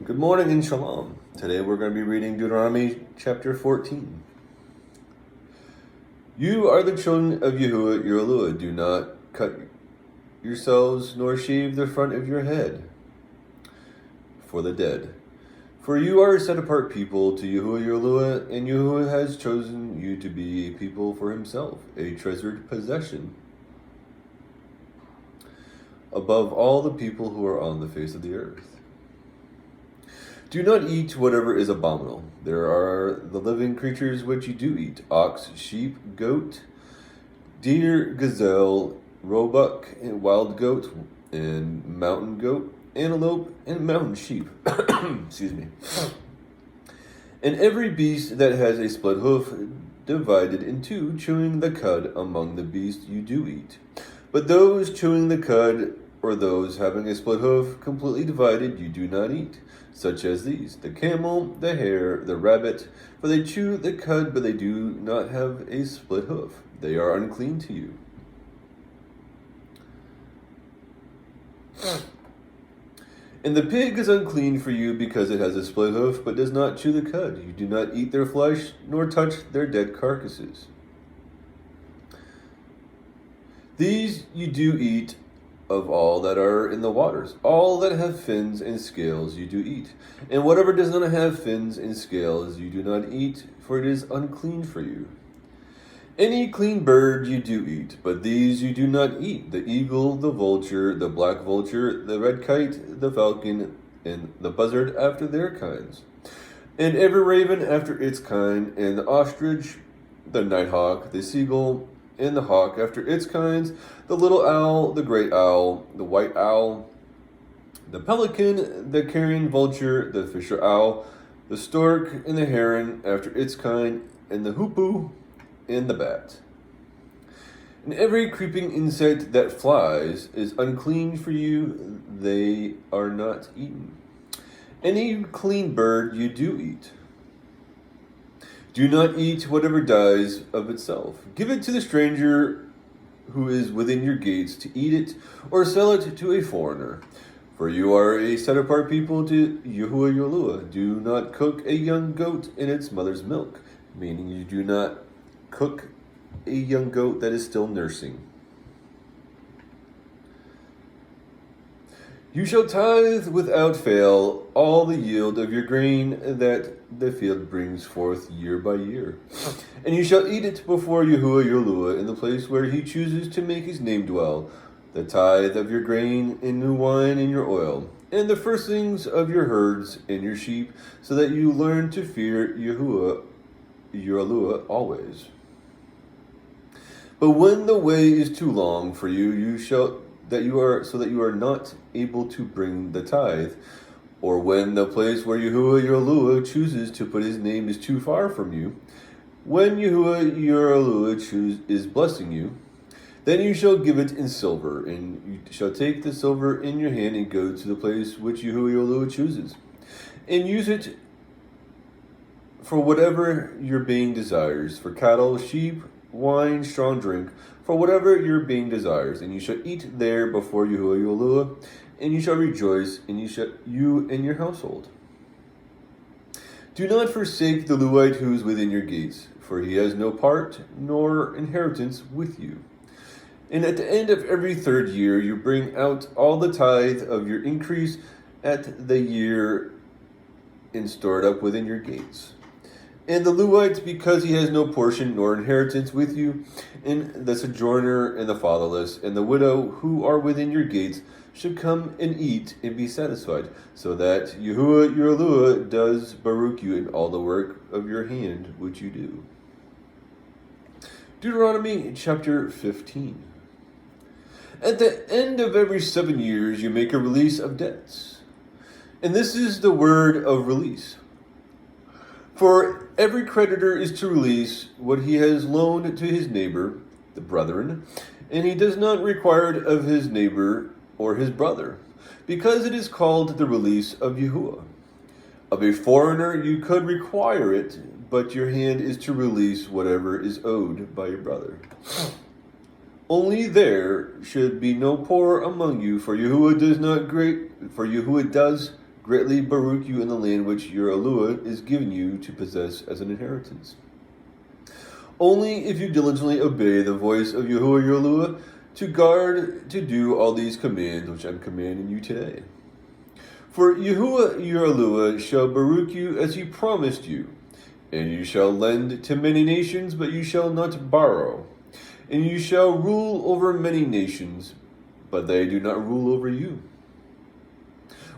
Good morning and shalom. Today we're going to be reading Deuteronomy chapter 14. You are the children of Yahu'ah your Elohim. Do not cut yourselves nor shave the front of your head for the dead. For you are a set apart people to Yahu'ah your Elohim, and Yahu'ah has chosen you to be a people for himself, a treasured possession above all the people who are on the face of the earth. Do not eat whatever is abominable. There are the living creatures which you do eat: ox, sheep, goat, deer, gazelle, roebuck, and wild goat, and mountain goat, antelope, and mountain sheep. Excuse me. And every beast that has a split hoof divided in two, chewing the cud among the beasts you do eat. But those chewing the cud, or those having a split hoof completely divided, you do not eat, such as these: the camel, the hare, the rabbit, for they chew the cud, but they do not have a split hoof. They are unclean to you. And the pig is unclean for you because it has a split hoof, but does not chew the cud. You do not eat their flesh, nor touch their dead carcasses. These you do eat of all that are in the waters. All that have fins and scales you do eat. And whatever does not have fins and scales you do not eat, for it is unclean for you. Any clean bird you do eat, but these you do not eat: the eagle, the vulture, the black vulture, the red kite, the falcon, and the buzzard after their kinds, and every raven after its kind, and the ostrich, the nighthawk, the seagull, and the hawk after its kinds, the little owl, the great owl, the white owl, the pelican, the carrion vulture, the fisher owl, the stork, and the heron after its kind, and the hoopoe, and the bat. And every creeping insect that flies is unclean for you; they are not eaten. Any clean bird you do eat. Do not eat whatever dies of itself. Give it to the stranger who is within your gates to eat it, or sell it to a foreigner. For you are a set apart people to Yahu'ah your Elohim. Do not cook a young goat in its mother's milk, meaning you do not cook a young goat that is still nursing. You shall tithe without fail all the yield of your grain that the field brings forth year by year. And you shall eat it before Yahu'ah your Elohim in the place where he chooses to make his name dwell, the tithe of your grain and new wine and your oil, and the firstlings of your herds and your sheep, so that you learn to fear Yahu'ah your Elohim always. But when the way is too long for you, so that you are not able to bring the tithe, or when the place where Yahu'ah your Elohim chooses to put his name is too far from you, when Yahu'ah your Elohim is blessing you, then you shall give it in silver, and you shall take the silver in your hand and go to the place which Yahu'ah your Elohim chooses, and use it for whatever your being desires, for cattle, sheep, wine, strong drink, for whatever your being desires, and you shall eat there before Yahu'ah your Elohim, and you shall rejoice, and you and your household. Do not forsake the Levite who is within your gates, for he has no part nor inheritance with you. And at the end of every third year you bring out all the tithe of your increase at the year and store it up within your gates. And the Levite, because he has no portion nor inheritance with you, and the sojourner and the fatherless and the widow who are within your gates, should come and eat and be satisfied, so that Yahu'ah your Elohim does baruch you in all the work of your hand which you do. Deuteronomy chapter 15. At the end of every 7 years you make a release of debts. And this is the word of release. For every creditor is to release what he has loaned to his neighbor, the brethren, and he does not require it of his neighbor or his brother, because it is called the release of Yahu'ah. Of a foreigner you could require it, but your hand is to release whatever is owed by your brother. Only there should be no poor among you, for Yahu'ah does greatly baruch you in the land which your Yahu'ah is giving you to possess as an inheritance. Only if you diligently obey the voice of Yahu'ah your Yahu'ah to guard to do all these commands which I'm commanding you today. For Yahu'ah your Yahu'ah shall baruch you as he promised you, and you shall lend to many nations, but you shall not borrow. And you shall rule over many nations, but they do not rule over you.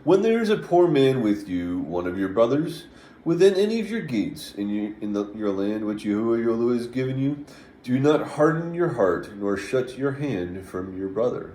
When there is a poor man with you, one of your brothers, within any of your gates in your land which Yahu'ah your Yahu'ah has given you, do not harden your heart, nor shut your hand from your brother.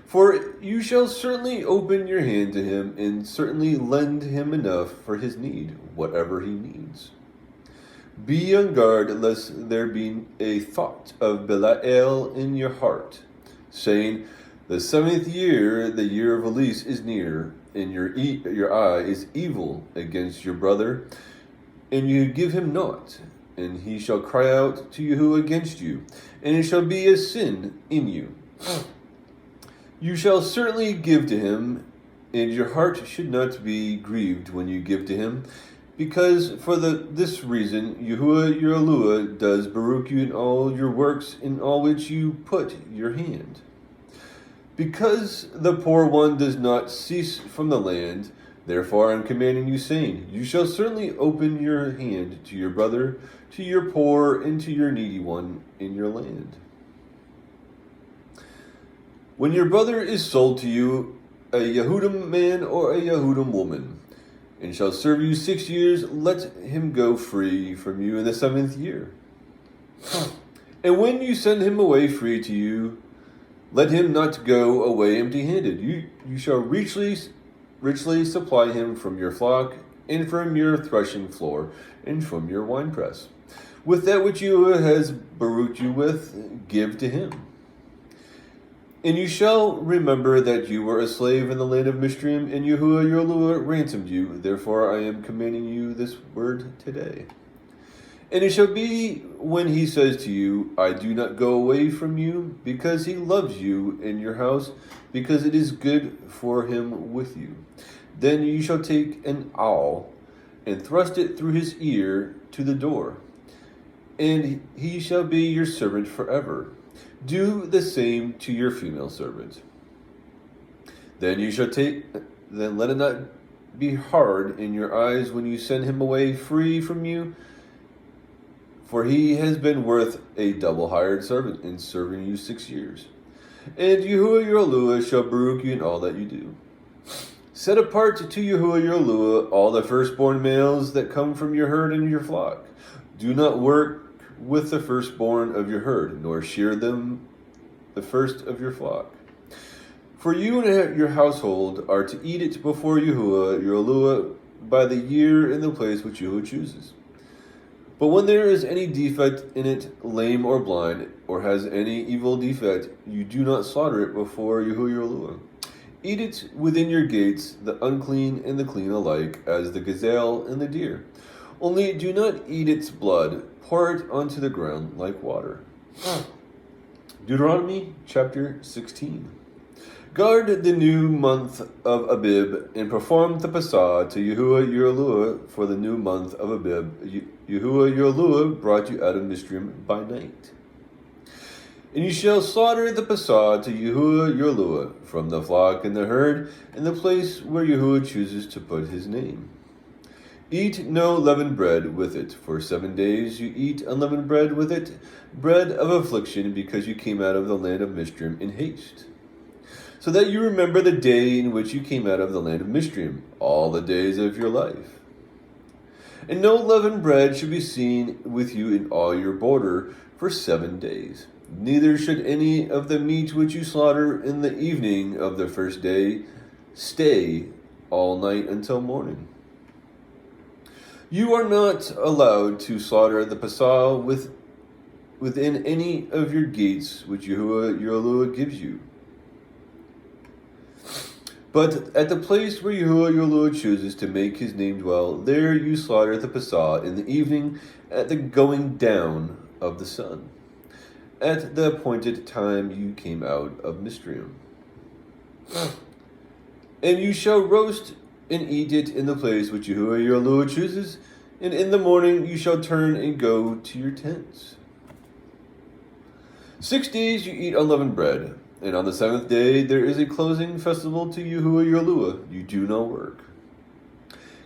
For you shall certainly open your hand to him, and certainly lend him enough for his need, whatever he needs. Be on guard lest there be a thought of Belial in your heart, saying, the 7th year, the year of release, is near, and your eye is evil against your brother, and you give him naught, and he shall cry out to Yahu'ah against you, and it shall be a sin in you. You shall certainly give to him, and your heart should not be grieved when you give to him, because for this reason Yahu'ah your Yahu'ah does baruch you in all your works, in all which you put your hand. Because the poor one does not cease from the land, therefore I am commanding you, saying, you shall certainly open your hand to your brother, to your poor, and to your needy one in your land. When your brother is sold to you, a Yehudim man or a Yehudim woman, and shall serve you 6 years, let him go free from you in the 7th year. And when you send him away free to you, let him not go away empty-handed. You shall richly supply him from your flock, and from your threshing floor, and from your winepress. With that which Yahu'ah has baruched you with, give to him. And you shall remember that you were a slave in the land of Mishrim, and Yahu'ah your Yahu'ah ransomed you. Therefore I am commanding you this word today. And it shall be when he says to you, I do not go away from you, because he loves you in your house, because it is good for him with you. Then you shall take an awl, and thrust it through his ear to the door, and he shall be your servant forever. Do the same to your female servant. Then let it not be hard in your eyes when you send him away free from you, for he has been worth a double hired servant in serving you 6 years. And Yahu'ah your Yahu'ah shall baruch you in all that you do. Set apart to Yahu'ah your Yahu'ah all the firstborn males that come from your herd and your flock. Do not work with the firstborn of your herd, nor shear them the first of your flock. For you and your household are to eat it before Yahu'ah your Yahu'ah by the year in the place which Yahu'ah chooses. But when there is any defect in it, lame or blind, or has any evil defect, you do not slaughter it before Yahu'ah your Yahu'ah. Eat it within your gates, the unclean and the clean alike, as the gazelle and the deer. Only do not eat its blood. Pour it onto the ground like water. Deuteronomy chapter 16. Guard the new month of Abib, and perform the Passah to Yahu'ah your Yahu'ah for the new month of Abib. Yahu'ah your Yahu'ah brought you out of Mishrim by night. And you shall slaughter the Passah to Yahu'ah your Yahu'ah from the flock and the herd, in the place where Yahu'ah chooses to put his name. Eat no leavened bread with it. For 7 days you eat unleavened bread with it, bread of affliction, because you came out of the land of Mishrim in haste. So that you remember the day in which you came out of the land of Mishrim, all the days of your life. And no leavened bread should be seen with you in all your border for 7 days. Neither should any of the meat which you slaughter in the evening of the first day stay all night until morning. You are not allowed to slaughter the Passah within any of your gates which Yahu'ah your Yahu'ah gives you. But at the place where Yahu'ah your Yahu'ah chooses to make his name dwell, there you slaughter the Passah in the evening at the going down of the sun, at the appointed time you came out of Mishrim. And you shall roast and eat it in the place which Yahuwah your Elohim chooses, and in the morning you shall turn and go to your tents. 6 days you eat unleavened bread, and on the 7th day there is a closing festival to Yahuwah your Elohim. You do no work.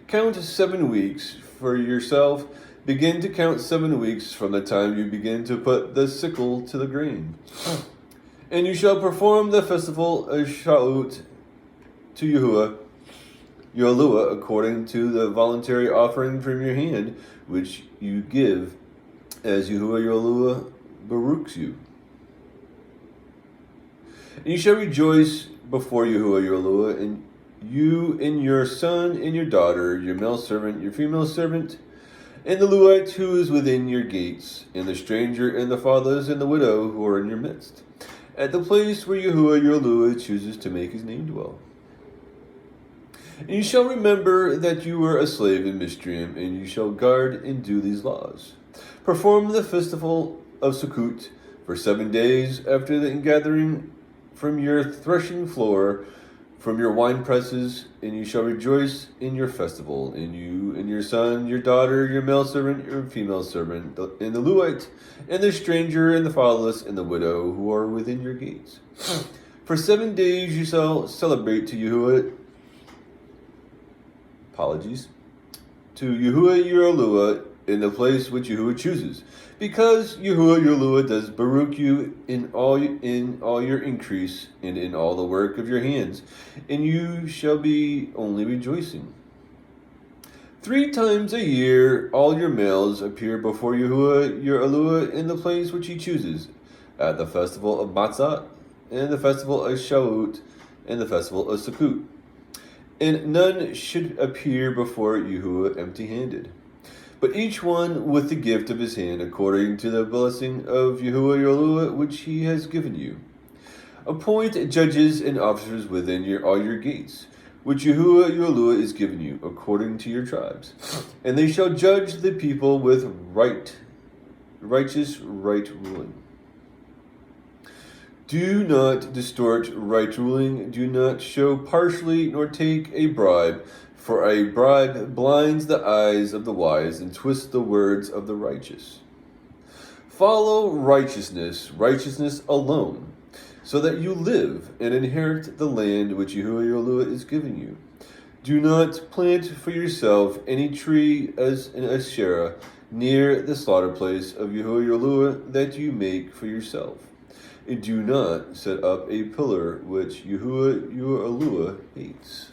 Count 7 weeks for yourself. Begin to count 7 weeks from the time you begin to put the sickle to the grain. And you shall perform the festival of Shavuot to Yahuwah your Elohim according to the voluntary offering from your hand, which you give as Yahuwah your Elohim baruchs you. And you shall rejoice before Yahuwah your Elohim, and you and your son and your daughter, your male servant, your female servant, and the Levite who is within your gates, and the stranger and the fatherless and the widow who are in your midst, at the place where Yahuwah your Elohim chooses to make his name dwell. And you shall remember that you were a slave in Mizraim, and you shall guard and do these laws. Perform the festival of Sukkot for 7 days after the ingathering from your threshing floor, from your wine presses, and you shall rejoice in your festival, and you and your son, your daughter, your male servant, your female servant, and the Levite, and the stranger, and the fatherless, and the widow who are within your gates. For 7 days you shall celebrate to Yahuwah, to Yahuwah your Elohim in the place which Yahuwah chooses, because Yahuwah your Elohim does baruch you in all your increase and in all the work of your hands, and you shall be only rejoicing. 3 times a year all your males appear before Yahuwah your Elohim in the place which he chooses, at the festival of Matzah, and the festival of Shavuot, and the festival of Sukkot. And none should appear before Yahuwah empty-handed, but each one with the gift of his hand, according to the blessing of Yahuwah your Elohim, which he has given you. Appoint judges and officers within all your gates, which Yahuwah your Elohim is given you, according to your tribes. And they shall judge the people with righteous right ruling. Do not distort right ruling, do not show partially, nor take a bribe, for a bribe blinds the eyes of the wise and twists the words of the righteous. Follow righteousness alone, so that you live and inherit the land which Yahuwah your Elohim is giving you. Do not plant for yourself any tree as an Asherah near the slaughter place of Yahuwah your Elohim that you make for yourself. And do not set up a pillar which Yahuwah your Elohim hates.